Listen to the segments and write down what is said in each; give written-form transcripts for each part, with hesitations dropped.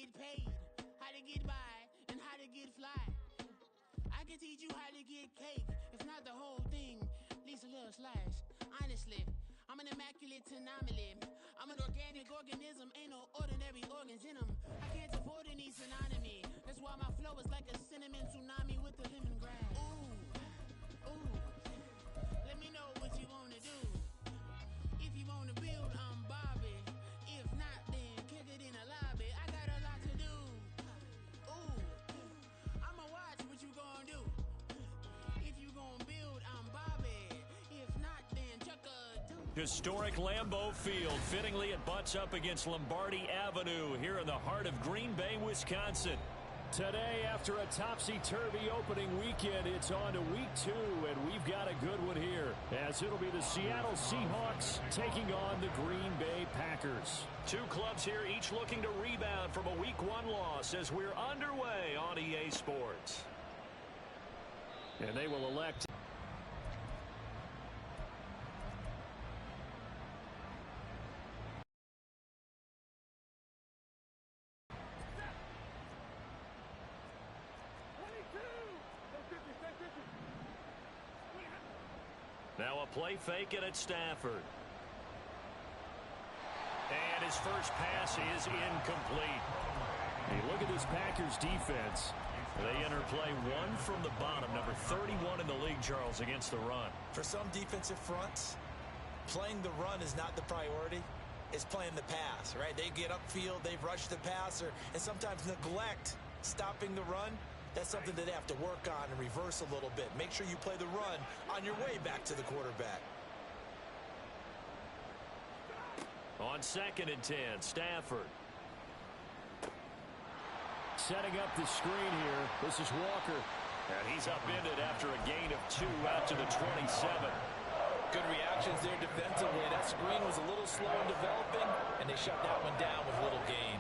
get paid, how to get by, and how to get fly. I can teach you how to get cake, if not the whole thing, at least a little slice. Honestly, I'm an immaculate anomaly. I'm an organic organism, ain't no ordinary organs in them. I can't afford any synonymy. That's why my flow is like a cinnamon tsunami with the lemongrass. Ooh, ooh. Let me know what you wanna do. If you wanna build, I'm Bobby. If not, then kick it in the lobby. I got a lot to do. Ooh, I'ma watch what you gonna do. If you gonna build, I'm Bobby. If not, then chuck a do. Historic Lambeau Field. Fittingly, it butts up against Lombardi Avenue here in the heart of Green Bay, Wisconsin. Today, after a topsy-turvy opening weekend, it's on to week 2, and we've got a good one here, as it'll be the Seattle Seahawks taking on the Green Bay Packers. Two clubs here, each looking to rebound from a week 1 loss as we're underway on EA Sports. And they will elect. Now a play fake it at Stafford. And his first pass is incomplete. Hey, look at this Packers defense. They enter play 1 from the bottom, number 31 in the league, Charles, against the run. For some defensive fronts, playing the run is not the priority. It's playing the pass, right? They get upfield, they've rushed the passer, and sometimes neglect stopping the run. That's something that they have to work on and reverse a little bit. Make sure you play the run on your way back to the quarterback. On 2nd and 10, Stafford. Setting up the screen here. This is Walker. And he's upended after a gain of 2 out to the 27. Good reactions there defensively. That screen was a little slow in developing, and they shut that one down with little gain.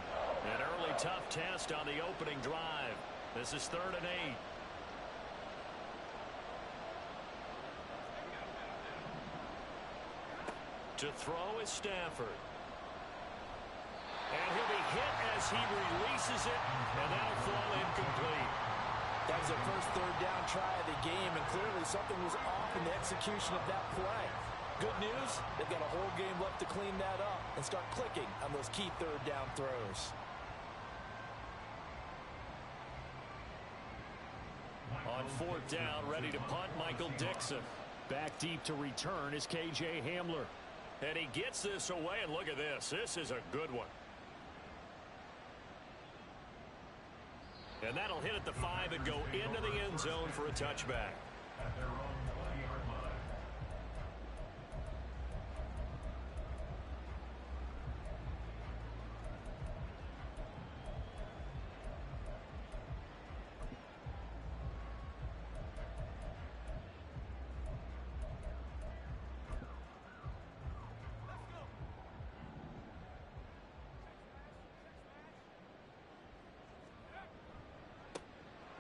An early tough test on the opening drive. This is 3rd and 8. To throw is Stafford. And he'll be hit as he releases it, and that'll fall incomplete. That was their first 3rd down try of the game, and clearly something was off in the execution of that play. Good news, they've got a whole game left to clean that up and start clicking on those key 3rd down throws. On 4th down, ready to punt, Michael Dixon. Back deep to return is K.J. Hamler. And he gets this away, and look at this. This is a good one. And that'll hit at the 5 and go into the end zone for a touchback.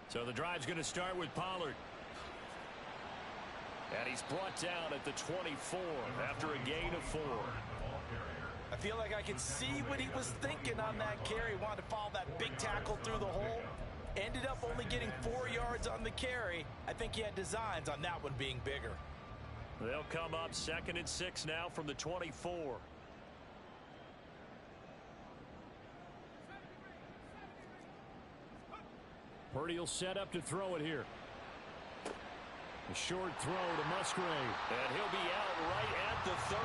So the drive's going to start with Pollard. And he's brought down at the 24 after a gain of 4. I feel like I could see what he was thinking on that carry. Wanted to follow that big tackle through the hole. Ended up only getting 4 yards on the carry. I think he had designs on that one being bigger. They'll come up 2nd and 6 now from the 24. Purdy will set up to throw it here. A short throw to Musgrave. And he'll be out right at the 35.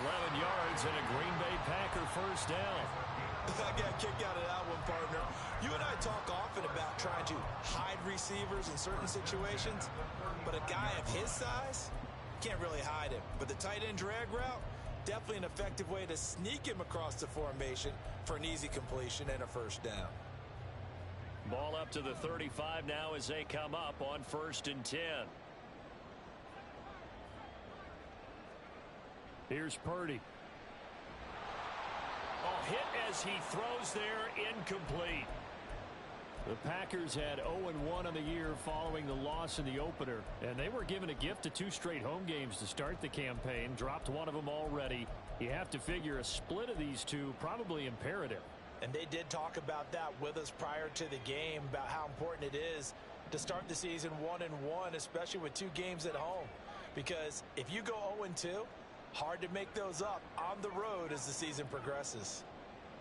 11 yards and a Green Bay Packer first down. I got a kick out of that one, partner. You and I talk often about trying to hide receivers in certain situations, but a guy of his size can't really hide him. But the tight end drag route, definitely an effective way to sneak him across the formation for an easy completion and a first down. Ball up to the 35 now as they come up on 1st and 10. Here's Purdy. A hit as he throws there, incomplete. The Packers had 0-1 on the year following the loss in the opener, and they were given a gift of 2 straight home games to start the campaign. Dropped one of them already. You have to figure a split of these two probably imperative. And they did talk about that with us prior to the game, about how important it is to start the season 1-1, especially with 2 games at home. Because if you go 0-2, hard to make those up on the road as the season progresses.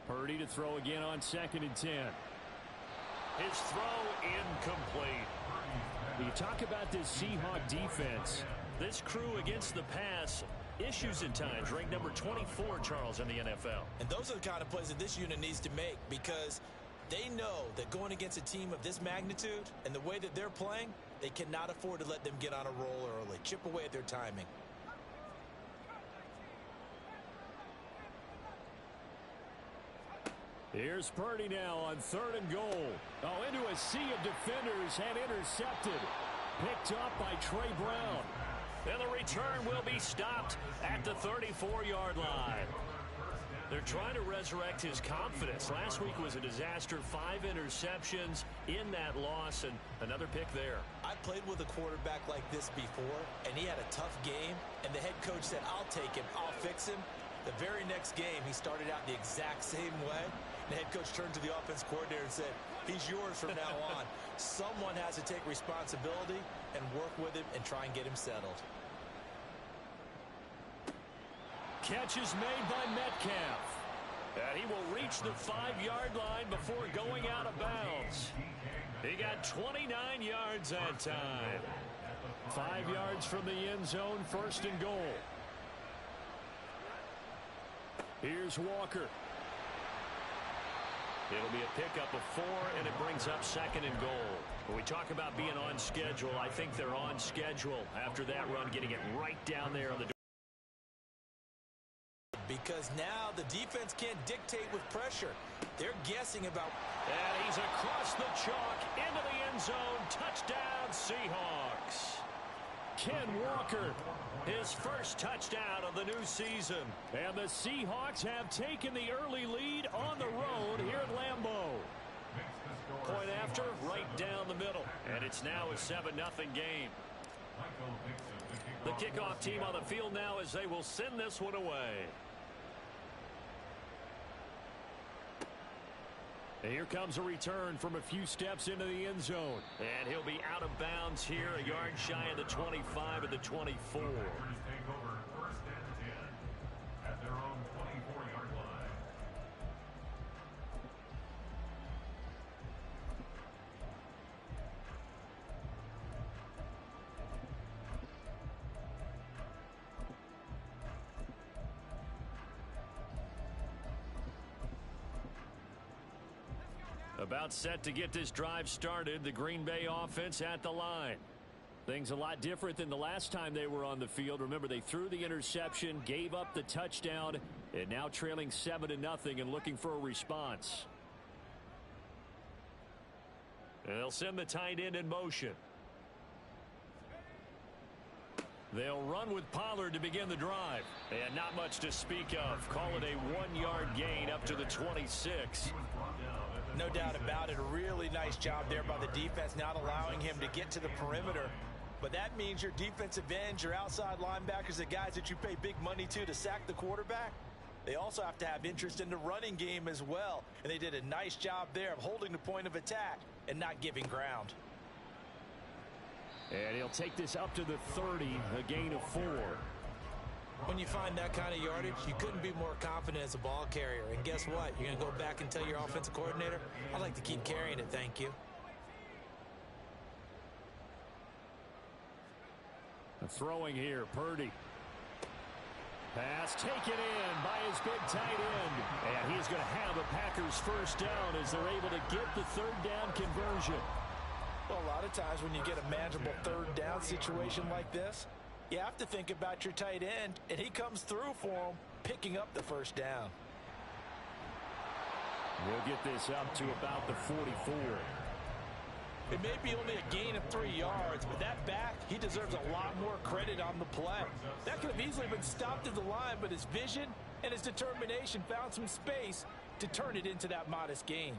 Purdy to throw again on 2nd and 10. His throw incomplete. You talk about this Seahawk defense. This crew against the pass, issues at times, ranked number 24, Charles, in the NFL. And those are the kind of plays that this unit needs to make, because they know that going against a team of this magnitude and the way that they're playing, they cannot afford to let them get on a roll early. Chip away at their timing. Here's Purdy now on 3rd and goal. Oh, into a sea of defenders and intercepted. Picked up by Trey Brown. And the return will be stopped at the 34-yard line. They're trying to resurrect his confidence. Last week was a disaster. 5 interceptions in that loss, and another pick there. I played with a quarterback like this before, and he had a tough game, and the head coach said, I'll take him, I'll fix him. The very next game, he started out the exact same way. The head coach turned to the offense coordinator and said, he's yours from now on. Someone has to take responsibility and work with him and try and get him settled. Catch is made by Metcalf. And he will reach the 5-yard line before going out of bounds. He got 29 yards that time. 5 yards from the end zone, 1st and goal. Here's Walker. It'll be a pickup of 4, and it brings up 2nd and goal. When we talk about being on schedule, I think they're on schedule after that run, getting it right down there on the door. Because now the defense can't dictate with pressure. They're guessing about... And he's across the chalk into the end zone. Touchdown, Seahawks. Ken Walker, his first touchdown of the new season. And the Seahawks have taken the early lead on the road here at Lambeau. Point after, right down the middle. And it's now a 7-0 game. The kickoff team on the field now as they will send this one away. Here comes a return from a few steps into the end zone. And he'll be out of bounds here, a yard shy of the 25 of the 24. About set to get this drive started. The Green Bay offense at the line. Things a lot different than the last time they were on the field. Remember, they threw the interception, gave up the touchdown, and now trailing 7-0 and looking for a response. And they'll send the tight end in motion. They'll run with Pollard to begin the drive. And not much to speak of. Call it a 1-yard gain up to the 26. No doubt about it. A really nice job there by the defense, not allowing him to get to the perimeter. But that means your defensive ends, your outside linebackers, the guys that you pay big money to sack the quarterback, they also have to have interest in the running game as well. And they did a nice job there of holding the point of attack and not giving ground. And he'll take this up to the 30, a gain of 4. When you find that kind of yardage, you couldn't be more confident as a ball carrier. And guess what? You're going to go back and tell your offensive coordinator, I'd like to keep carrying it, thank you. Throwing here, Purdy. Pass taken in by his big tight end. And he's going to have a Packers first down as they're able to get the 3rd down conversion. Well, a lot of times when you get a manageable 3rd down situation like this, you have to think about your tight end, and he comes through for him, picking up the first down. We'll get this up to about the 44. It may be only a gain of 3 yards, but that back, he deserves a lot more credit on the play. That could have easily been stopped at the line, but his vision and his determination found some space to turn it into that modest gain.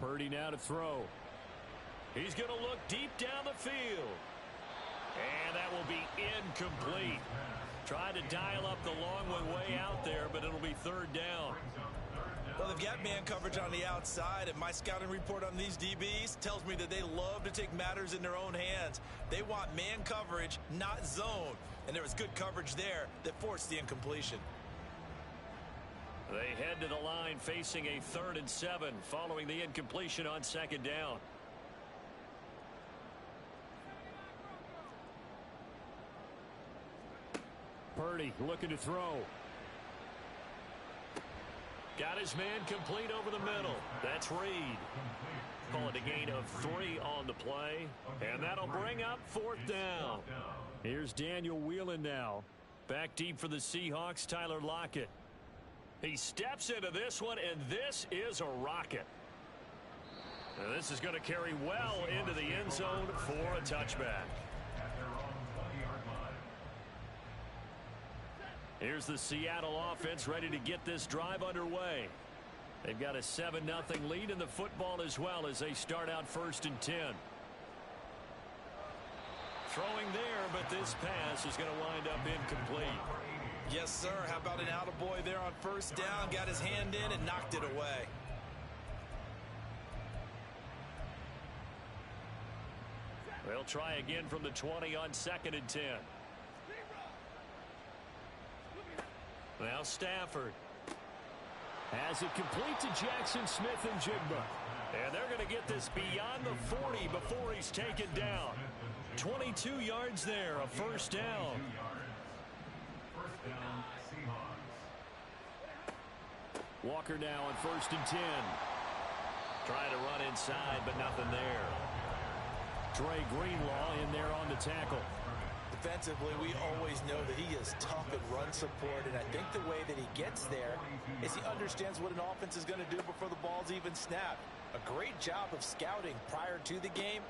Purdy now to throw. He's going to look deep down the field. And that will be incomplete. Try to dial up the long one way out there, but it'll be third down. Well, they've got man coverage on the outside, and my scouting report on these DBs tells me that they love to take matters in their own hands. They want man coverage, not zone. And there was good coverage there that forced the incompletion. They head to the line facing a 3rd and 7 following the incompletion on 2nd down. Purdy looking to throw. Got his man complete over the middle. That's Reed. Call it a gain of 3 on the play. And that'll bring up 4th down. Here's Daniel Whelan now. Back deep for the Seahawks, Tyler Lockett. He steps into this one, and this is a rocket. And this is going to carry well into the end zone for a touchback. Here's the Seattle offense ready to get this drive underway. They've got a 7-0 lead in the football as well as they start out 1st and 10. Throwing there, but this pass is going to wind up incomplete. Yes, sir. How about an attaboy there on 1st down? Got his hand in and knocked it away. They'll try again from the 20 on 2nd and 10. Now Stafford. Has it complete to Jackson Smith-Njigba. And they're going to get this beyond the 40 before he's taken down. 22 yards there, a 1st down. Walker now on 1st and 10. Trying to run inside, but nothing there. Dre Greenlaw in there on the tackle. Defensively, we always know that he is tough at run support, and I think the way that he gets there is he understands what an offense is going to do before the ball's even snapped. A great job of scouting prior to the game,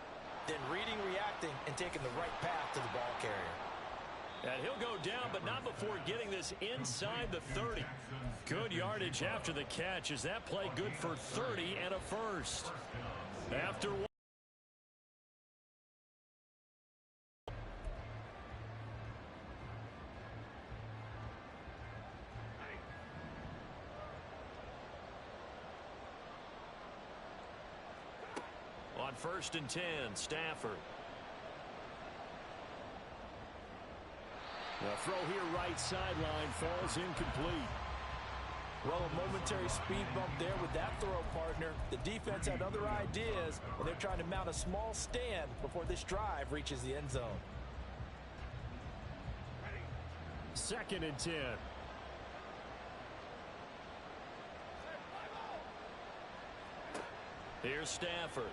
then reading, reacting, and taking the right path to the ball carrier. And he'll go down, but not before getting this inside the 30. Good yardage after the catch. Is that play good for 30 and a 1st? After one. On 1st and 10, Stafford. The throw here right sideline falls incomplete. Well, a momentary speed bump there with that throw, partner. The defense had other ideas, and they're trying to mount a small stand before this drive reaches the end zone. 2nd and 10. Here's Stafford.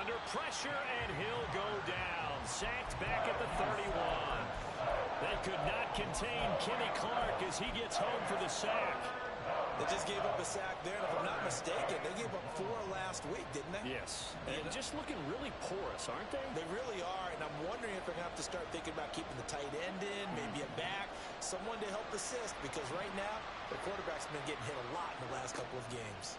Under pressure, and he'll go down. Sacked back at the 31. They could not contain Kenny Clark as he gets home for the sack. They just gave up a sack there, and if I'm not mistaken, they gave up 4 last week, didn't they? Yes. And just looking really porous, aren't they? They really are, and I'm wondering if they're going to have to start thinking about keeping the tight end in, maybe a back, someone to help assist, because right now, the quarterback's been getting hit a lot in the last couple of games.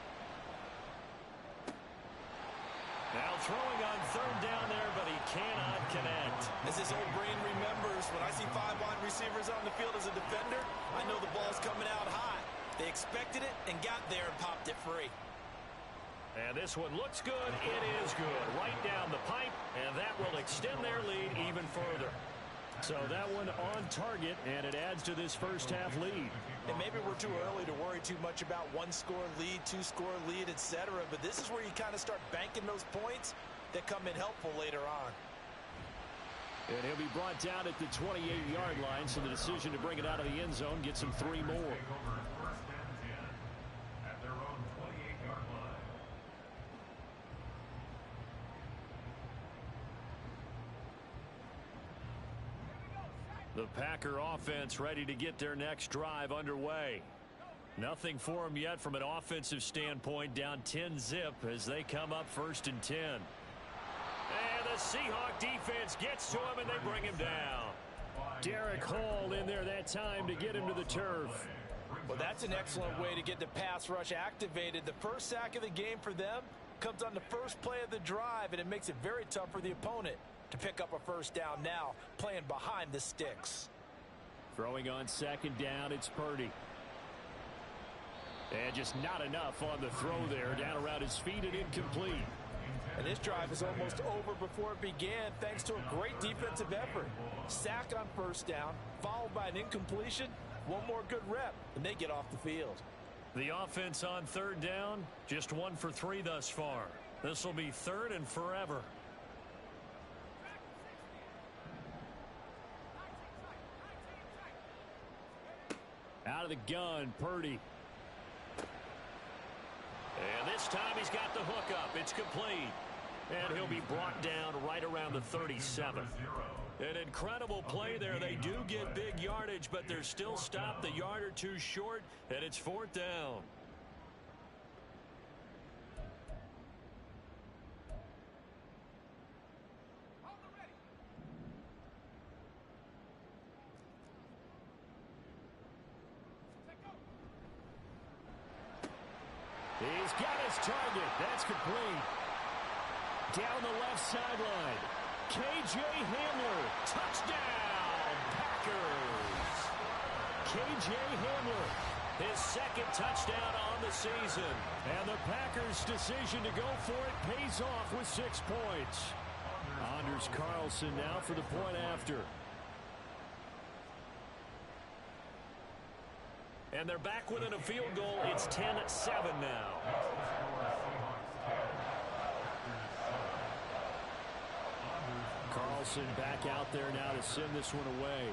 Now throwing on 3rd down there, but he cannot connect. As his old brain remembers, when I see 5 wide receivers on the field as a defender, I know the ball's coming out high. They expected it and got there and popped it free. And this one looks good. It is good. Right down the pipe, and that will extend their lead even further. So that one on target, and it adds to this 1st half lead. And maybe we're too early to worry too much about 1-score lead, 2-score lead, etc. But this is where you kind of start banking those points that come in helpful later on. And he'll be brought down at the 28-yard line, so the decision to bring it out of the end zone gets him 3 more. The Packer offense ready to get their next drive underway. Nothing for them yet from an offensive standpoint, down 10-zip as they come up 1st and 10. And the Seahawk defense gets to him, and they bring him down. Derek Hall in there that time to get him to the turf. Well, that's an excellent way to get the pass rush activated. The first sack of the game for them comes on the first play of the drive, and it makes it very tough for the opponent. to pick up a first down now, playing behind the sticks. Throwing on second down, it's Purdy. And just not enough on the throw there. Down around his feet and incomplete. And this drive is almost over before it began thanks to a great defensive effort. Sack on first down, followed by an incompletion. One more good rep, and they get off the field. The offense on third down, just 1 for 3 thus far. This will be third and forever. Out of the gun, Purdy. And this time he's got the hook up. It's complete. And he'll be brought down right around the 37. An incredible play there. They do get big yardage, but they're still stopped a yard or two short, and it's 4th down. He's got his target. That's complete. Down the left sideline. K.J. Hamler. Touchdown, Packers. K.J. Hamler. His second touchdown on the season. And the Packers' decision to go for it pays off with 6 points. Anders Carlson now for the point after. And they're back within a field goal. It's 10-7 now. Carlson back out there now to send this one away.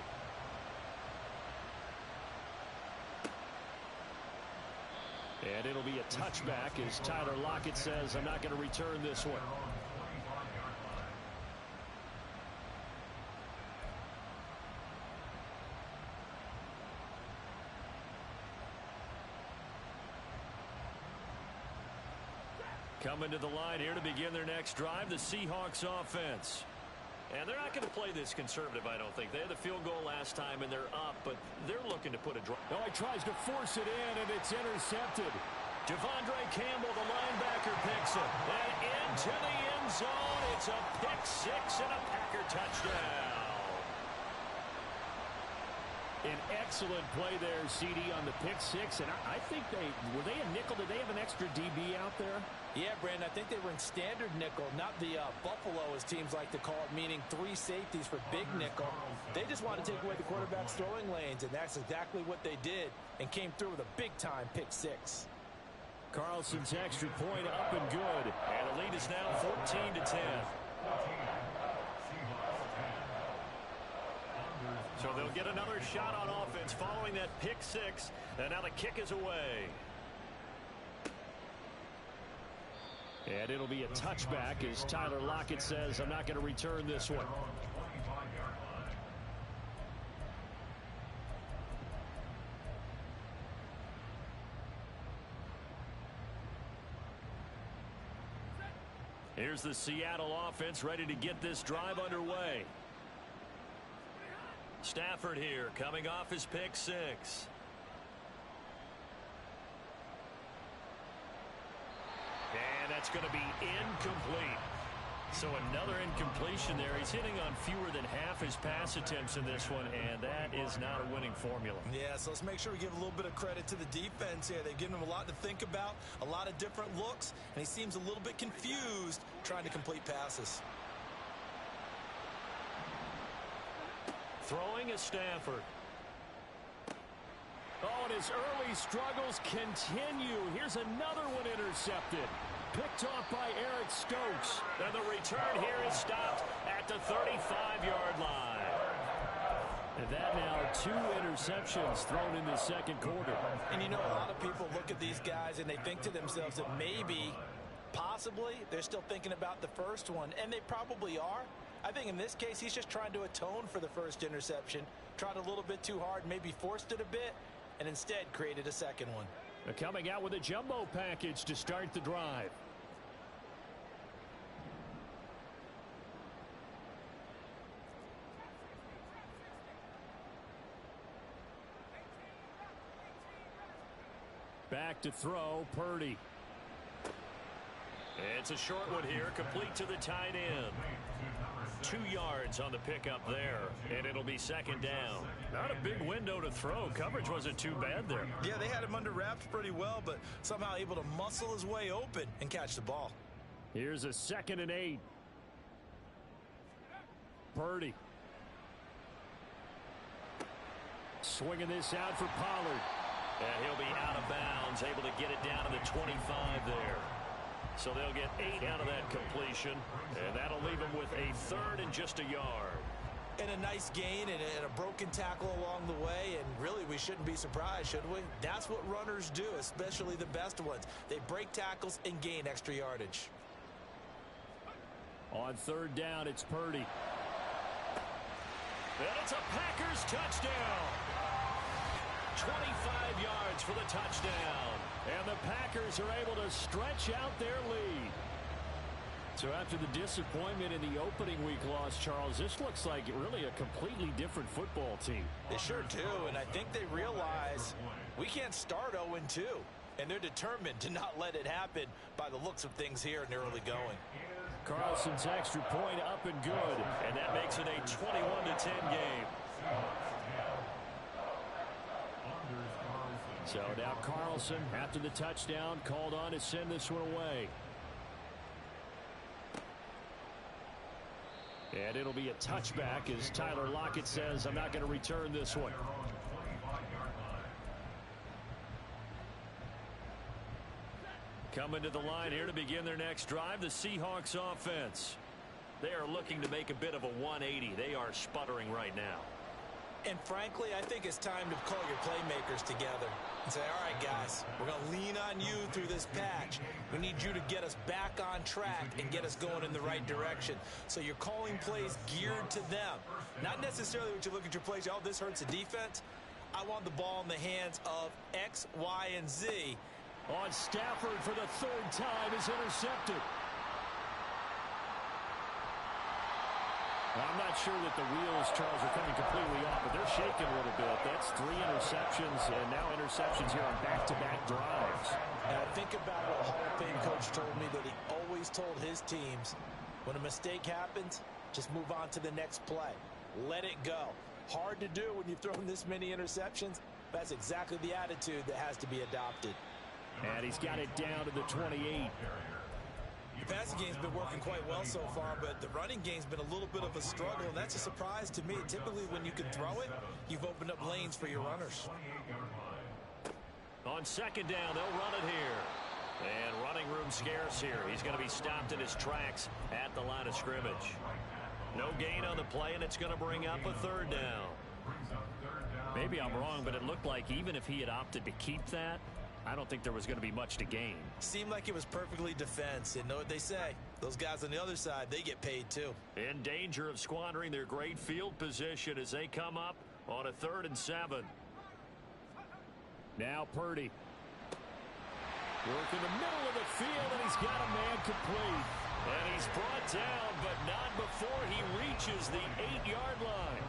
And it'll be a touchback as Tyler Lockett says, I'm not going to return this one. Coming to the line here to begin their next drive, the Seahawks offense. And they're not going to play this conservative, I don't think. They had the field goal last time, and they're up, but they're looking to put a drive. Oh, he tries to force it in, and it's intercepted. Devondre Campbell, the linebacker, picks it. And into the end zone. It's a pick six and a Packer touchdown. An excellent play there, CD, on the pick six. And I think were they a nickel? Did they have an extra DB out there? Yeah, Brandon, I think they were in standard nickel, not the Buffalo, as teams like to call it, meaning 3 safeties for big nickel. They just wanted to take away the quarterback's throwing lanes, and that's exactly what they did, and came through with a big-time pick six. Carlson's extra point up and good. And the lead is now 14-10. So they'll get another shot on offense following that pick six. And now the kick is away. And it'll be a touchback as Tyler Lockett says, I'm not going to return this one. Here's the Seattle offense ready to get this drive underway. Stafford here coming off his pick six. And that's going to be incomplete. So another incompletion there. He's hitting on fewer than half his pass attempts in this one, and that is not a winning formula. Yeah, so let's make sure we give a little bit of credit to the defense here. They've given him a lot to think about, a lot of different looks, and he seems a little bit confused trying to complete passes. Throwing is Stafford. Oh, and his early struggles continue. Here's another one intercepted. Picked off by Eric Stokes. And the return here is stopped at the 35-yard line. And that now 2 interceptions thrown in the second quarter. And you know, a lot of people look at these guys and they think to themselves that maybe, possibly, they're still thinking about the first one. And they probably are. I think in this case, he's just trying to atone for the first interception. Tried a little bit too hard, maybe forced it a bit, and instead created a second one. They're coming out with a jumbo package to start the drive. Back to throw, Purdy. It's a short one here, complete to the tight end. 2 yards on the pickup there, and it'll be second down. Not a big window to throw. Coverage wasn't too bad there. Yeah, they had him under wraps pretty well, but somehow able to muscle his way open and catch the ball. Here's a 2nd and 8. Purdy. Swinging this out for Pollard. And he'll be out of bounds, able to get it down to the 25 there. So they'll get 8 out of that completion, and that'll leave them with a 3rd and just a yard. And a nice gain and a broken tackle along the way, and really we shouldn't be surprised, should we? That's what runners do, especially the best ones. They break tackles and gain extra yardage. On 3rd down, it's Purdy. And it's a Packers touchdown. 25 yards for the touchdown. And the Packers are able to stretch out their lead. So after the disappointment in the opening week loss, Charles, this looks like really a completely different football team. They sure do, and I think they realize we can't start 0-2, and they're determined to not let it happen by the looks of things here in the early going. Carlson's extra point up and good. And that makes it a 21-10 game. So now Carlson, after the touchdown, called on to send this one away. And it'll be a touchback as Tyler Lockett says, I'm not going to return this one. Coming to the line here to begin their next drive, the Seahawks offense. They are looking to make a bit of a 180. They are sputtering right now. And frankly, I think it's time to call your playmakers together and say, all right, guys, we're going to lean on you through this patch. We need you to get us back on track and get us going in the right direction. So you're calling plays geared to them. Not necessarily when you look at your plays, oh, this hurts the defense. I want the ball in the hands of X, Y, and Z. On Stafford for the 3rd time is intercepted. I'm not sure that the wheels, Charles, are coming completely off, but they're shaking a little bit. That's 3 interceptions, and now interceptions here on back-to-back drives. And I think about what Hall of Fame coach told me, that he always told his teams, when a mistake happens, just move on to the next play. Let it go. Hard to do when you've thrown this many interceptions. That's exactly the attitude that has to be adopted. And he's got it down to the 28. The passing game's been working quite well so far, but the running game's been a little bit of a struggle, and that's a surprise to me. Typically, when you can throw it, you've opened up lanes for your runners. On 2nd down, they'll run it here. And running room scarce here. He's going to be stopped in his tracks at the line of scrimmage. No gain on the play, and it's going to bring up a 3rd down. Maybe I'm wrong, but it looked like even if he had opted to keep that, I don't think there was going to be much to gain. Seemed like it was perfectly defense. And know what they say? Those guys on the other side, they get paid too. In danger of squandering their great field position as they come up on a 3rd and 7. Now Purdy. Work in the middle of the field, and he's got a man complete. And he's brought down, but not before he reaches the 8-yard line.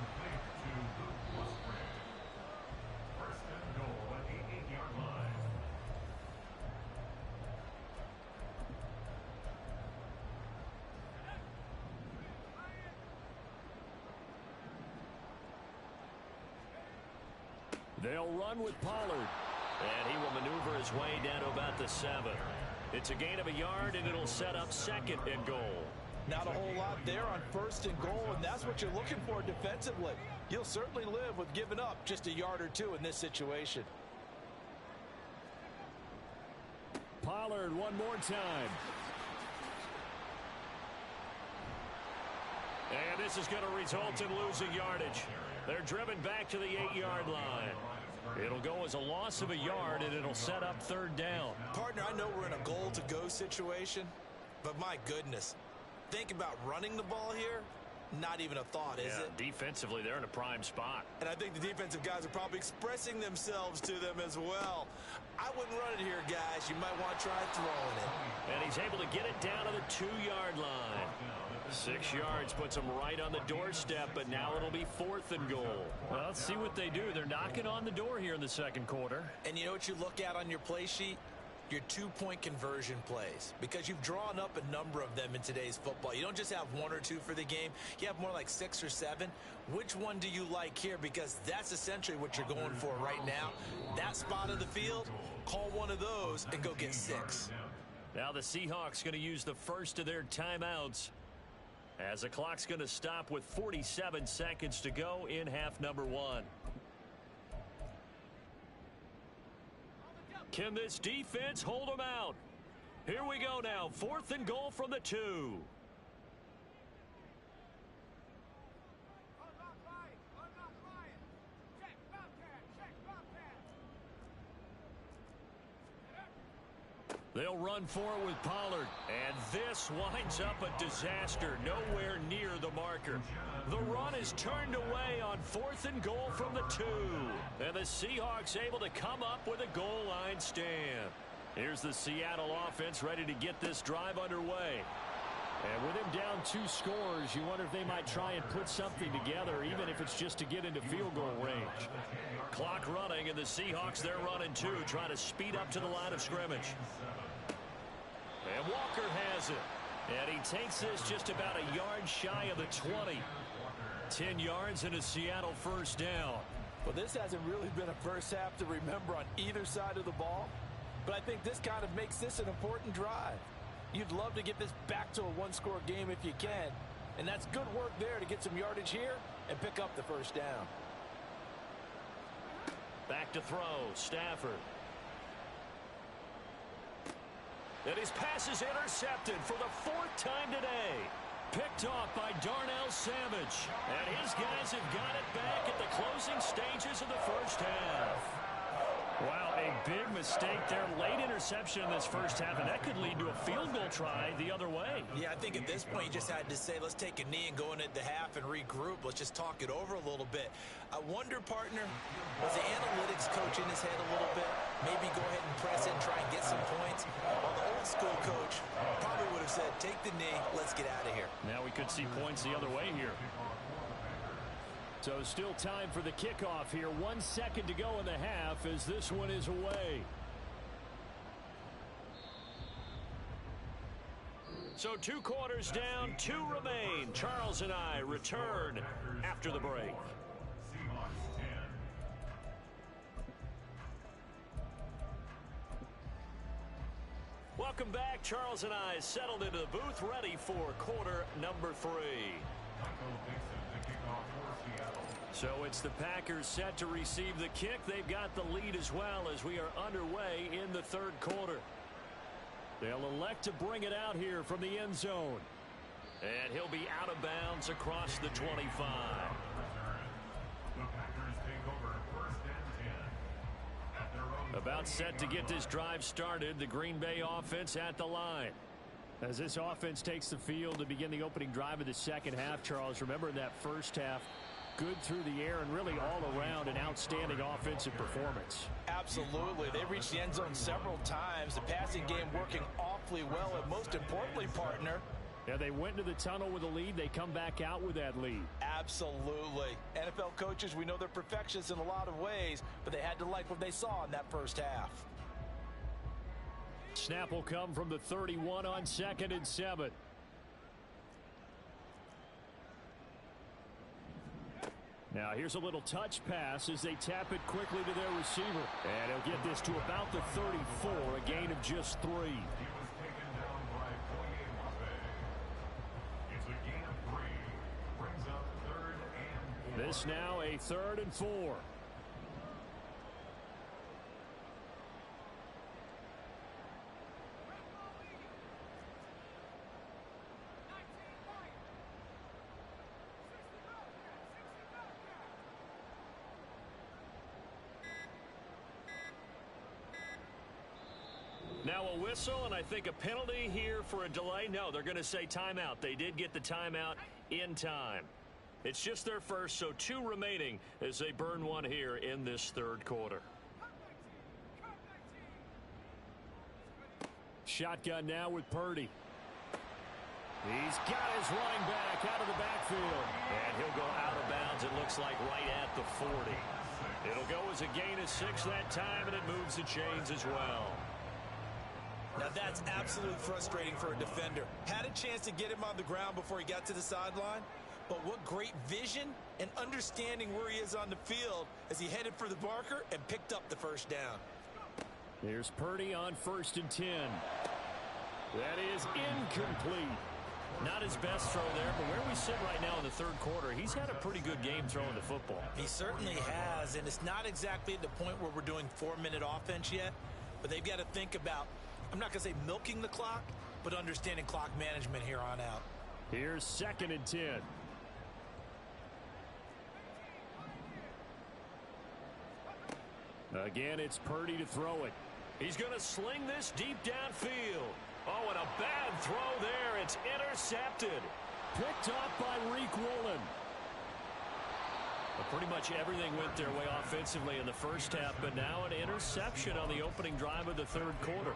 They'll run with Pollard. And he will maneuver his way down to about the 7. It's a gain of a yard, and it'll set up 2nd and goal. Not a whole lot there on 1st and goal, and that's what you're looking for defensively. You'll certainly live with giving up just a yard or 2 in this situation. Pollard one more time. And this is going to result in losing yardage. They're driven back to the 8-yard line. It'll go as a loss of a yard, and it'll set up 3rd down. Partner, I know we're in a goal-to-go situation, but my goodness, think about running the ball here. Not even a thought, is it? Defensively, they're in a prime spot. And I think the defensive guys are probably expressing themselves to them as well. I wouldn't run it here, guys. You might want to try throwing it. And he's able to get it down to the 2-yard line. 6 yards puts them right on the doorstep, but now it'll be 4th and goal. Well, let's see what they do. They're knocking on the door here in the 2nd quarter. And you know what you look at on your play sheet? your two-point conversion plays, because you've drawn up a number of them in today's football. You don't just have one or two for the game. You have more like 6 or 7. Which one do you like here? Because that's essentially what you're going for right now. That spot of the field, call one of those and go get 6. Now the Seahawks going to use the first of their timeouts, as the clock's going to stop with 47 seconds to go in half number 1. Can this defense hold them out? Here we go now. 4th and goal from the 2. They'll run for it with Pollard. And this winds up a disaster. Nowhere near the marker. The run is turned away on 4th and goal from the 2. And the Seahawks able to come up with a goal line stand. Here's the Seattle offense ready to get this drive underway. And with him down 2 scores, you wonder if they might try and put something together, even if it's just to get into field goal range. Clock running, and the Seahawks, they're running too, trying to speed up to the line of scrimmage. And Walker has it. And he takes this just about a yard shy of the 20. 10 yards and a Seattle first down. Well, this hasn't really been a first half to remember on either side of the ball. But I think this kind of makes this an important drive. You'd love to get this back to a one-score game if you can. And that's good work there to get some yardage here and pick up the first down. Back to throw, Stafford. And his pass is intercepted for the 4th time today. Picked off by Darnell Savage. And his guys have got it back at the closing stages of the first half. Wow, a big mistake there. Late interception in this first half, and that could lead to a field goal try the other way. Yeah, I think at this point you just had to say, let's take a knee and go into the half and regroup. Let's just talk it over a little bit. I wonder, partner, was the analytics coach in his head a little bit? Maybe go ahead and press in, try and get some points. While the old school coach probably would have said, take the knee, let's get out of here. Now we could see points the other way here. So still time for the kickoff here. 1 second to go in the half as this one is away. So 2 quarters down, 2 remain. Charles and I return after the break. Welcome back. Charles and I settled into the booth, ready for quarter number 3. So it's the Packers set to receive the kick. They've got the lead as well as we are underway in the 3rd quarter. They'll elect to bring it out here from the end zone. And he'll be out of bounds across the 25. About set to get this drive started. The Green Bay offense at the line. As this offense takes the field to begin the opening drive of the second half, Charles, remember in that first half, good through the air and really all around an outstanding offensive performance. Absolutely. They reached the end zone several times. The passing game working awfully well. And most importantly, partner, yeah, they went into the tunnel with a lead. They come back out with that lead. Absolutely. NFL coaches, we know they're perfectionists in a lot of ways, but they had to like what they saw in that first half. Snap will come from the 31 on 2nd and 7. Now here's a little touch pass as they tap it quickly to their receiver. And he'll get this to about the 34, a gain of just 3. This now a 3rd and 4. Now a whistle, and I think a penalty here for a delay. No, they're going to say timeout. They did get the timeout in time. It's just their first, so 2 remaining as they burn one here in this 3rd quarter. Shotgun now with Purdy. He's got his running back out of the backfield. And he'll go out of bounds, it looks like, right at the 40. It'll go as a gain of 6 that time, and it moves the chains as well. Now that's absolutely frustrating for a defender. Had a chance to get him on the ground before he got to the sideline, but what great vision and understanding where he is on the field as he headed for the marker and picked up the first down. Here's Purdy on 1st and 10. That is incomplete. Not his best throw there, but where we sit right now in the third quarter, he's had a pretty good game throwing the football. He certainly has, and it's not exactly at the point where we're doing 4-minute offense yet, but they've got to think about, I'm not going to say milking the clock, but understanding clock management here on out. Here's 2nd and 10. Again, it's Purdy to throw it. He's going to sling this deep downfield. Oh, and a bad throw there. It's intercepted. Picked off by Riq Woolen. Well, pretty much everything went their way offensively in the first half, but now an interception on the opening drive of the third quarter.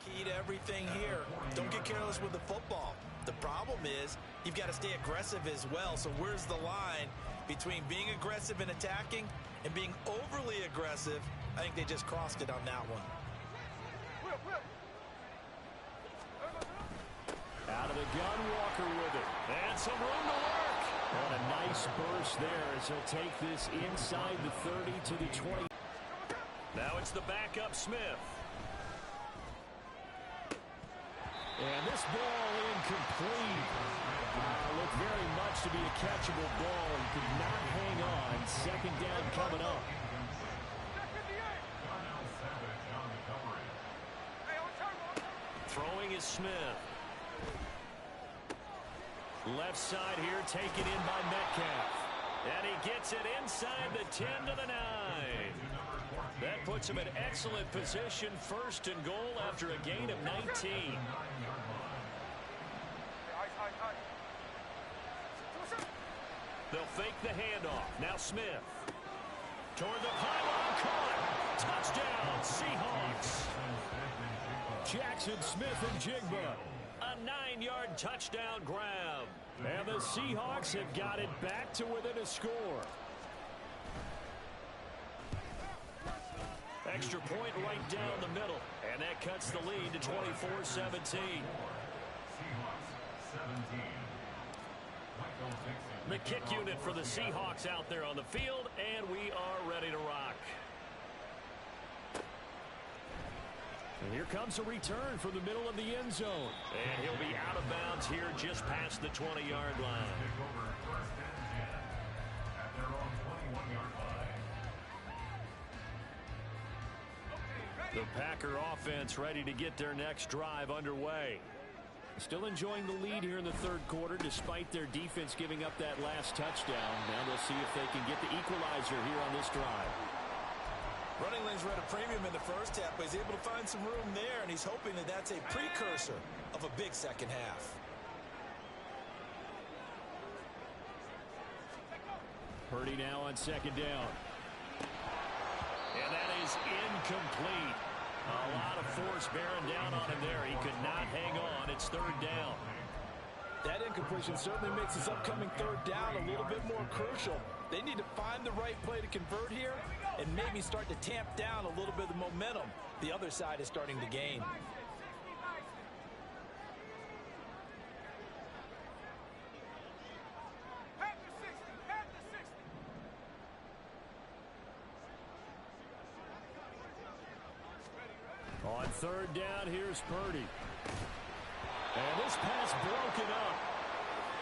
Key to everything here. Don't get careless with the football. The problem is you've got to stay aggressive as well. So where's the line between being aggressive and attacking and being overly aggressive? I think they just crossed it on that one. Out of the gun, Walker with it. And some room to work. And a nice burst there as he'll take this inside the 30 to the 20. Now it's the backup Smith. And this ball incomplete. Looked very much to be a catchable ball and could not hang on. 2nd down coming up. Throwing is Smith. Left side here taken in by Metcalf. And he gets it inside the 10 to the 9. That puts him in excellent position, 1st and goal after a gain of 19. They'll fake the handoff. Now Smith. Toward the pylon, caught. Touchdown, Seahawks. Jackson Smith and Jigba. A 9-yard touchdown grab. And the Seahawks have got it back to within a score. Extra point right down the middle. And that cuts the lead to 24-17. The kick unit for the Seahawks out there on the field, and we are ready to rock. And here comes a return from the middle of the end zone. And he'll be out of bounds here just past the 20-yard line. The Packer offense ready to get their next drive underway. Still enjoying the lead here in the third quarter despite their defense giving up that last touchdown. Now they'll see if they can get the equalizer here on this drive. Running lanes were at a premium in the first half, but he's able to find some room there, and he's hoping that that's a precursor of a big second half. Purdy now on 2nd down. And that is incomplete. A lot of force bearing down on him there. He could not hang on. It's 3rd down. That incompletion certainly makes this upcoming 3rd down a little bit more crucial. They need to find the right play to convert here and maybe start to tamp down a little bit of the momentum the other side is starting to gain. On 3rd down, here's Purdy. And this pass broken up.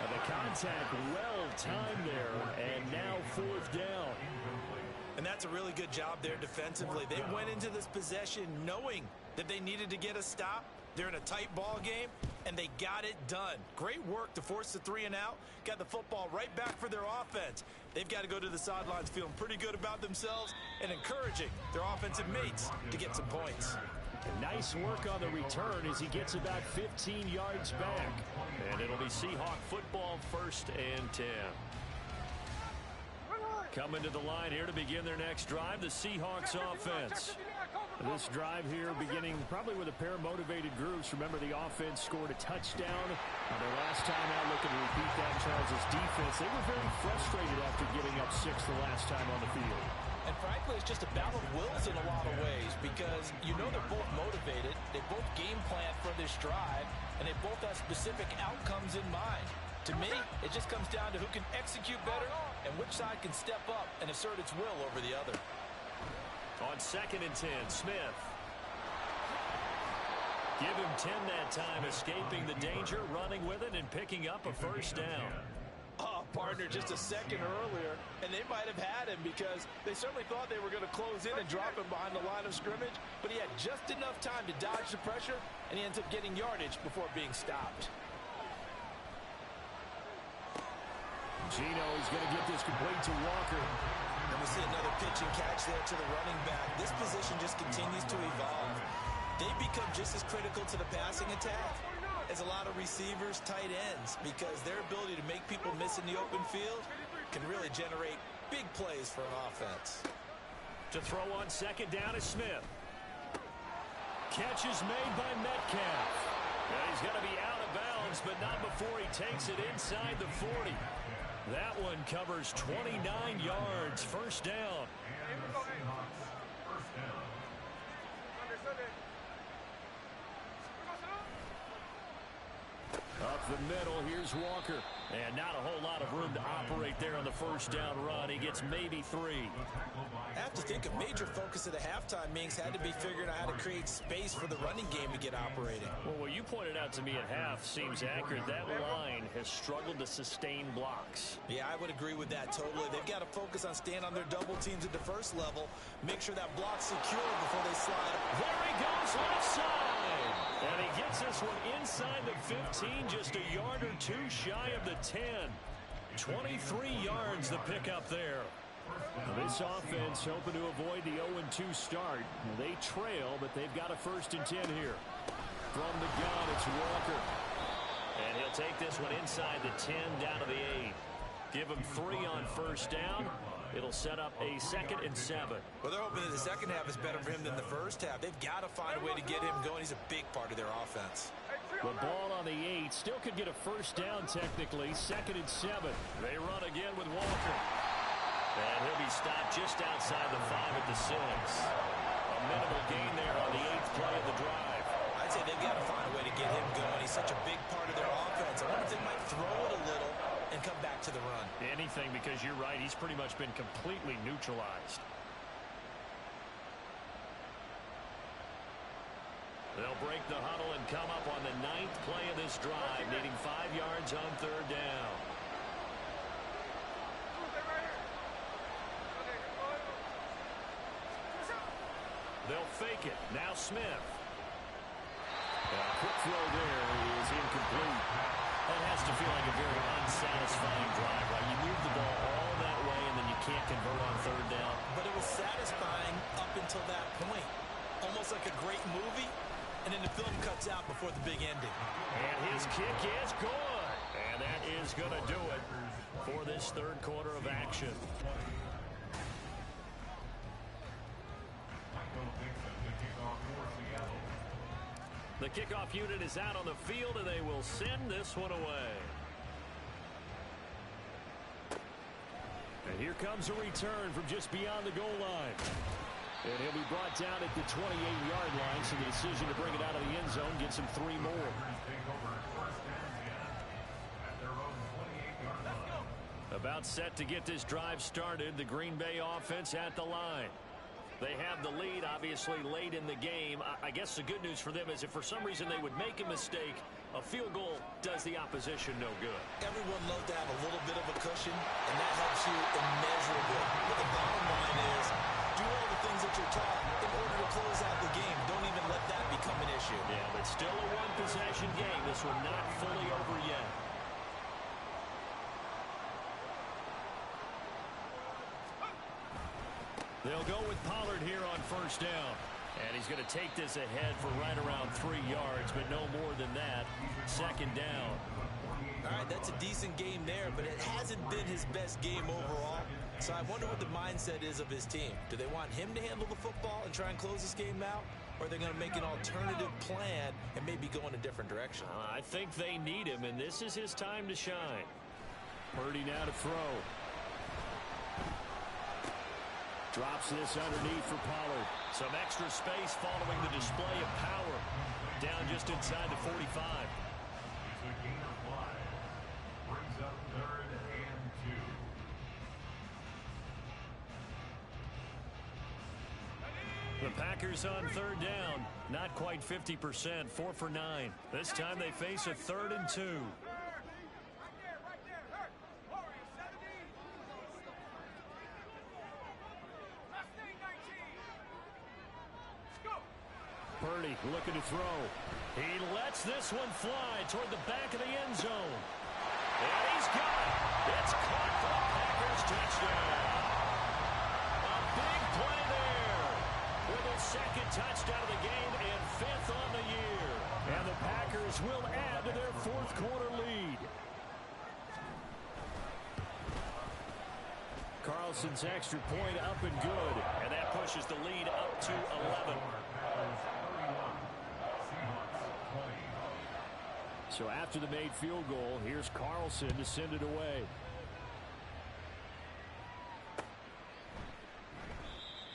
And the contact well timed there. And now 4th down. And that's a really good job there defensively. They went into this possession knowing that they needed to get a stop, They're in a tight ball game, and they got it done. Great work to force the 3 and out. Got the football right back for their offense. They've got to go to the sidelines feeling pretty good about themselves and encouraging their offensive mates to get some points. Nice work on the return as he gets about 15 yards back. And it'll be Seahawk football, 1st and 10. Coming to the line here to begin their next drive, the Seahawks offense. This drive here beginning probably with a pair of motivated groups. Remember, the offense scored a touchdown. Their last time out, looking to repeat that, Charles' defense. They were very frustrated after giving up 6 the last time on the field. And frankly, it's just a battle of wills in a lot of ways because you know they're both motivated. They both game plan for this drive, and they both have specific outcomes in mind. To me, it just comes down to who can execute better and which side can step up and assert its will over the other. On 2nd and 10, Smith. Give him 10 that time, escaping the danger, running with it, and picking up a 1st down. Oh, partner, just a second earlier, and they might have had him because they certainly thought they were going to close in and drop him behind the line of scrimmage, but he had just enough time to dodge the pressure, and he ends up getting yardage before being stopped. Gino is going to get this complete to Walker. And we see another pitch and catch there to the running back. This position just continues to evolve. They become just as critical to the passing attack as a lot of receivers, tight ends, because their ability to make people miss in the open field can really generate big plays for an offense. To throw on 2nd down is Smith. Catch is made by Metcalf. Well, he's going to be out of bounds, but not before he takes it inside the 40. That one covers 29 yards. 1st down. Up the middle, here's Walker. And not a whole lot of room to operate there on the 1st down run. He gets maybe 3. I have to think a major focus of the halftime meetings had to be figuring out how to create space for the running game to get operating. Well, what you pointed out to me at half seems accurate. That line has struggled to sustain blocks. Yeah, I would agree with that totally. They've got to focus on staying on their double teams at the 1st level. Make sure that block's secure before they slide. There he goes, left side. And he gets this one inside the 15, just a yard or 2 shy of the 10. 23 yards the pickup there. Now this offense hoping to avoid the 0-2 start. They trail, but they've got a 1st and 10 here. From the gun, it's Walker. And he'll take this one inside the 10 down to the 8. Give him 3 on 1st down. It'll set up a 2nd and 7. Well, they're hoping that the second half is better for him than the first half. They've got to find a way to get him going. He's a big part of their offense. The ball on the 8. Still could get a 1st down technically. 2nd and 7. They run again with Walker. And he'll be stopped just outside the 5 at the 6. A minimal gain there on the 8th play of the drive. I'd say they've got to find a way to get him going. He's such a big part of their offense. I wonder if they might throw it a little and come back to the run. Anything, because you're right. He's pretty much been completely neutralized. They'll break the huddle and come up on the 9th play of this drive, needing 5 yards on 3rd down. They'll fake it. Now Smith. Quick throw there is incomplete. That has to feel like a very unsatisfying drive, right? You move the ball all that way, and then you can't convert on 3rd down. But it was satisfying up until that point. Almost like a great movie, and then the film cuts out before the big ending. And his kick is good. And that is going to do it for this 3rd quarter of action. The kickoff unit is out on the field, and they will send this one away. And here comes a return from just beyond the goal line. And he'll be brought down at the 28-yard line, so the decision to bring it out of the end zone gets him 3 more. About set to get this drive started, the Green Bay offense at the line. They have the lead, obviously, late in the game. I guess the good news for them is if for some reason they would make a mistake, a field goal does the opposition no good. Everyone loves to have a little bit of a cushion, and that helps you immeasurably. But the bottom line is, do all the things that you're taught in order to close out the game. Don't even let that become an issue. Yeah, but still a this one not fully over yet. They'll go with Pollard here on first down. And he's going to take this ahead for right around 3 yards, but no more than that. Second down. All right, that's a decent game there, but it hasn't been his best game overall. So I wonder what the mindset is of his team. Do they want him to handle the football and try and close this game out? Or are they going to make an alternative plan and maybe go in a different direction? I think they need him, and this is his time to shine. Purdy now to throw. Drops this underneath for Pollard. Some extra space following the display of power. Down just inside the 45. Brings up 3rd and 2. The Packers on 3rd down. Not quite 50%. 4 for 9. This time they face a 3rd and 2. Purdy looking to throw. He lets this one fly toward the back of the end zone. And he's got it. It's caught for the Packers touchdown. A big play there with his 2nd touchdown of the game and 5th on the year. And the Packers will add to their 4th quarter lead. Carlson's extra point up and good. And that pushes the lead up to 11. So after the made field goal, here's Carlson to send it away.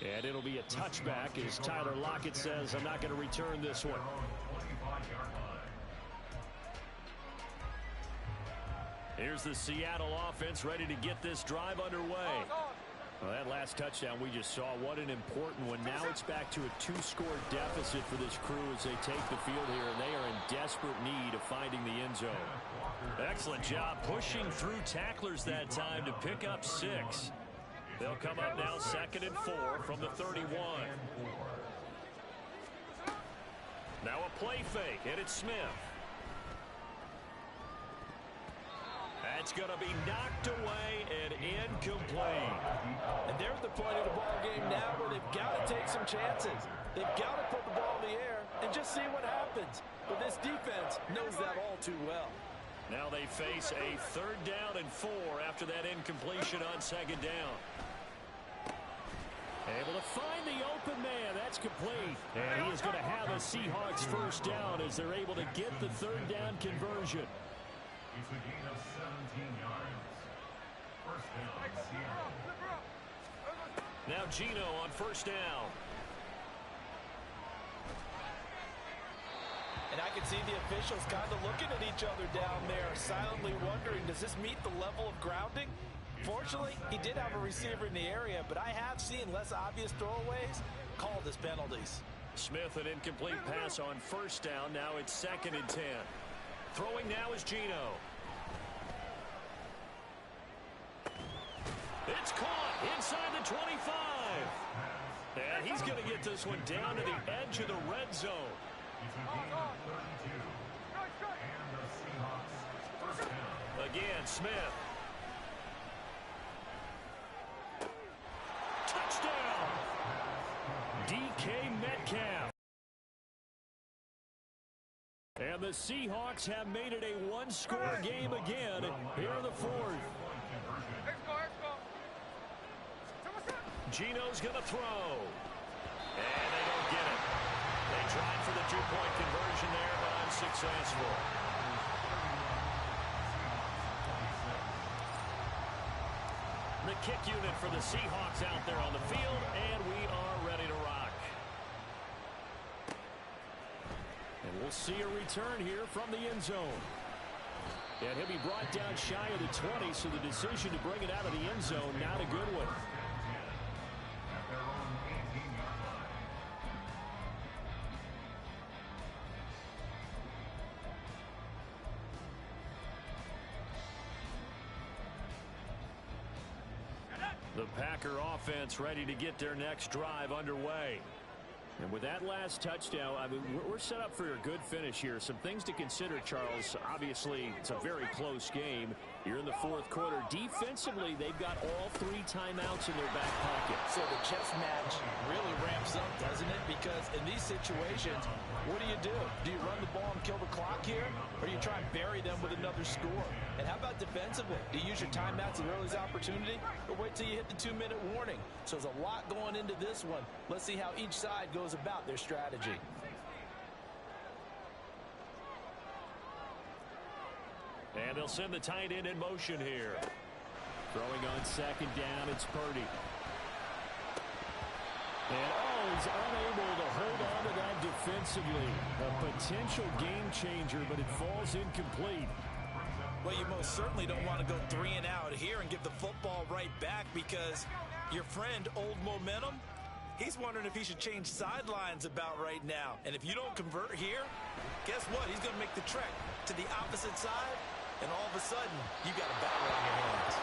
And it'll be a touchback as Tyler Lockett says, I'm not going to return this one. Here's the Seattle offense ready to get this drive underway. Well, that last touchdown we just saw, what an important one. Now it's back to a 2-score deficit for this crew as they take the field here, and they are in desperate need of finding the end zone. Excellent job pushing through tacklers that time to pick up 6. They'll come up now 2nd and 4 from the 31. Now a play fake, and it's Smith. That's going to be knocked away and incomplete. And they're at the point of the ball game now where they've got to take some chances. They've got to put the ball in the air and just see what happens. But this defense knows that all too well. Now they face a 3rd down and 4 after that incompletion on 2nd down. Able to find the open man. That's complete. And he is going to have a Seahawks 1st down as they're able to get the 3rd down conversion. It's a gain of 17 yards. 1st down, Seattle. Now Geno on 1st down. And I can see the officials kind of looking at each other down there, silently wondering, does this meet the level of grounding? Fortunately, he did have a receiver in the area, but I have seen less obvious throwaways called as penalties. Smith, an incomplete pass on 1st down. Now it's 2nd and 10. Throwing now is Geno. It's caught inside the 25. And he's going to get this one down to the edge of the red zone. It's a gain of 32. And the Seahawks 1st down. Again, Smith. Touchdown! DK Metcalf. And the Seahawks have made it a 1-score game again here in the 4th. Geno's going to throw. And they don't get it. They tried for the 2-point conversion there, but unsuccessful. The kick unit for the Seahawks out there on the field, and we are ready to rock. And we'll see a return here from the end zone. And he'll be brought down shy of the 20, so the decision to bring it out of the end zone, not a good one. The Packer offense ready to get their next drive underway. And with that last touchdown, I mean, we're set up for a good finish here. Some things to consider, Charles. Obviously, it's a very close game. You're in the fourth quarter. Defensively, they've got all 3 timeouts in their back pocket. So the chess match really ramps up, doesn't it? Because in these situations, what do? Do you run the ball and kill the clock here? Or do you try and bury them with another score? And how about defensively? Do you use your timeouts at the earliest opportunity? Or wait till you hit the 2-minute warning? So there's a lot going into this one. Let's see how each side goes about their strategy. And they'll send the tight end in motion here. Throwing on second down, it's Purdy. And, he's unable to hold on to that defensively. A potential game changer, but it falls incomplete. Well, you most certainly don't want to go 3 and out here and give the football right back because your friend, Old Momentum, he's wondering if he should change sidelines about right now. And if you don't convert here, guess what? He's going to make the trek to the opposite side, and all of a sudden, you got a battle on your hands.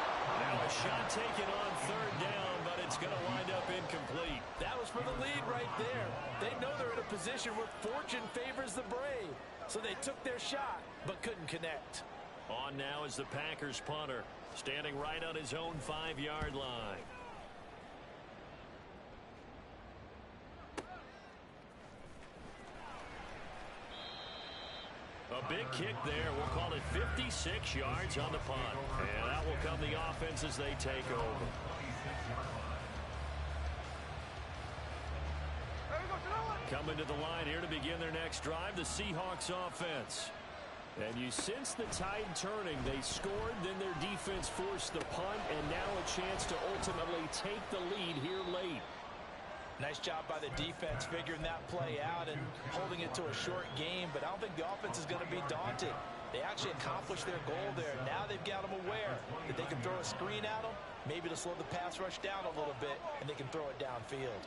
Now a shot taken on third down, but it's going to wind up incomplete. That was for the lead right there. They know they're in a position where fortune favors the brave. So they took their shot, but couldn't connect. On now is the Packers punter, standing right on his own 5-yard line. A big kick there. We'll call it 56 yards on the punt. And that will come the offense as they take over. Coming to the line here to begin their next drive, the Seahawks offense. And you sense the tide turning. They scored, then their defense forced the punt, and now a chance to ultimately take the lead here late. Nice job by the defense figuring that play out and holding it to a short game, but I don't think the offense is going to be daunted. They actually accomplished their goal there. Now they've got them aware that they can throw a screen at them, maybe to slow the pass rush down a little bit, and they can throw it downfield.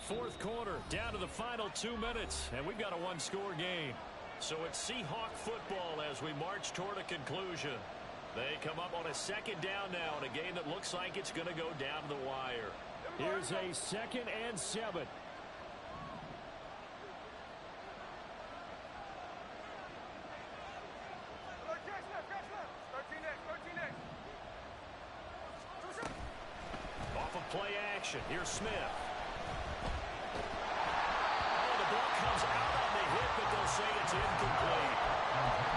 Fourth quarter, down to the final 2 minutes, and we've got a one-score game. So it's Seahawk football as we march toward a conclusion. They come up on a second down now in a game that looks like it's going to go down to the wire. Here's a 2nd and 7. Off of play action, here's Smith. The ball comes out on the hit, but they'll say it's incomplete.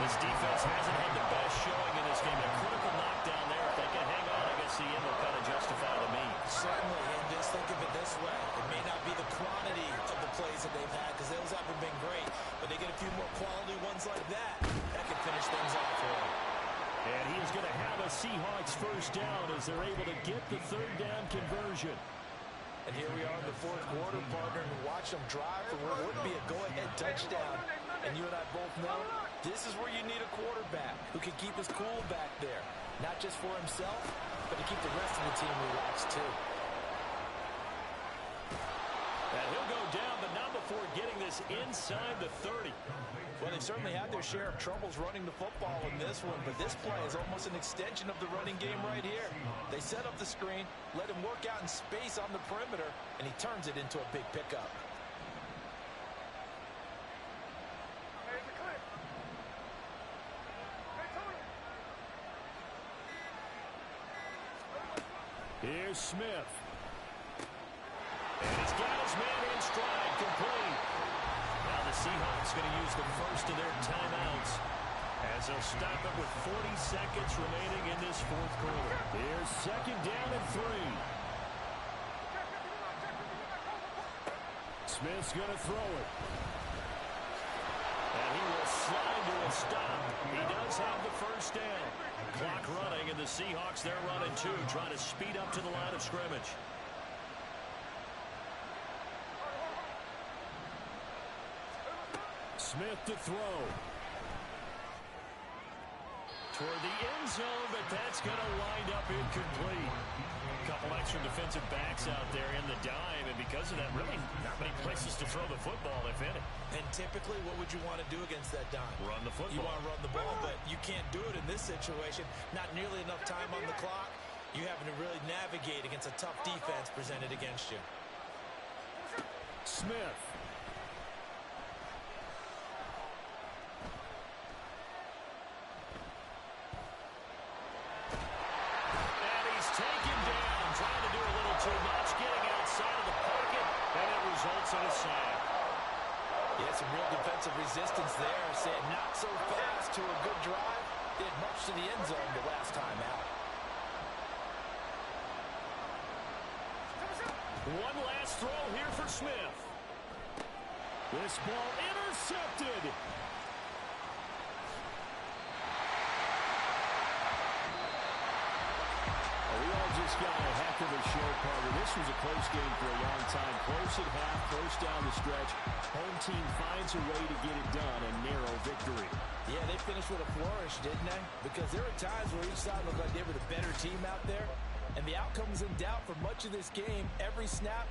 This defense hasn't had the best showing in this game. A critical knockdown there. If they can hang on, I guess the end will kind of justify the means. Certainly, and just think of it this way. It may not be the quantity of the plays that they've had because those haven't been great, but they get a few more quality ones like that. That can finish things off for them. And he is going to have a Seahawks first down as they're able to get the third down conversion. And here we are in the fourth quarter, partner, and watch them drive for what would be a go-ahead touchdown. And you and I both know this is where you need a quarterback who can keep his cool back there. Not just for himself, but to keep the rest of the team relaxed too. And he'll go down, but not before getting this inside the 30. Well, they certainly had their share of troubles running the football in this one, but this play is almost an extension of the running game right here. They set up the screen, let him work out in space on the perimeter, and he turns it into a big pickup. Here's Smith. And he's got his man in stride, complete. Now the Seahawks going to use the first of their timeouts as they'll stop it with 40 seconds remaining in this fourth quarter. Here's second down and 3. Smith's going to throw it. And he will slide to a stop. He does have the first down. Clock running, and the Seahawks, they're running too, trying to speed up to the line of scrimmage. Smith to throw. Toward the end zone, but that's going to wind up incomplete. A couple extra defensive backs out there in the dime, and because of that, really not many places to throw the football, if any. And typically, what would you want to do against that dime? Run the football. You want to run the ball, but you can't do it in this situation. Not nearly enough time on the clock. You having to really navigate against a tough defense presented against you. Smith. And he's taken down, trying to do a little too much, getting outside of the pocket, and it results in a sack. Yeah, some real defensive resistance there. Saying not so fast to a good drive. Did much to the end zone the last time out. One last throw here for Smith. This ball intercepted. We all just got a heck of a show, partner. This was a close game for a long time. Close at half, close down the stretch. Home team finds a way to get it done, a narrow victory. Yeah, they finished with a flourish, didn't they? Because there were times where each side looked like they were the better team out there. And the outcome was in doubt for much of this game. Every snap,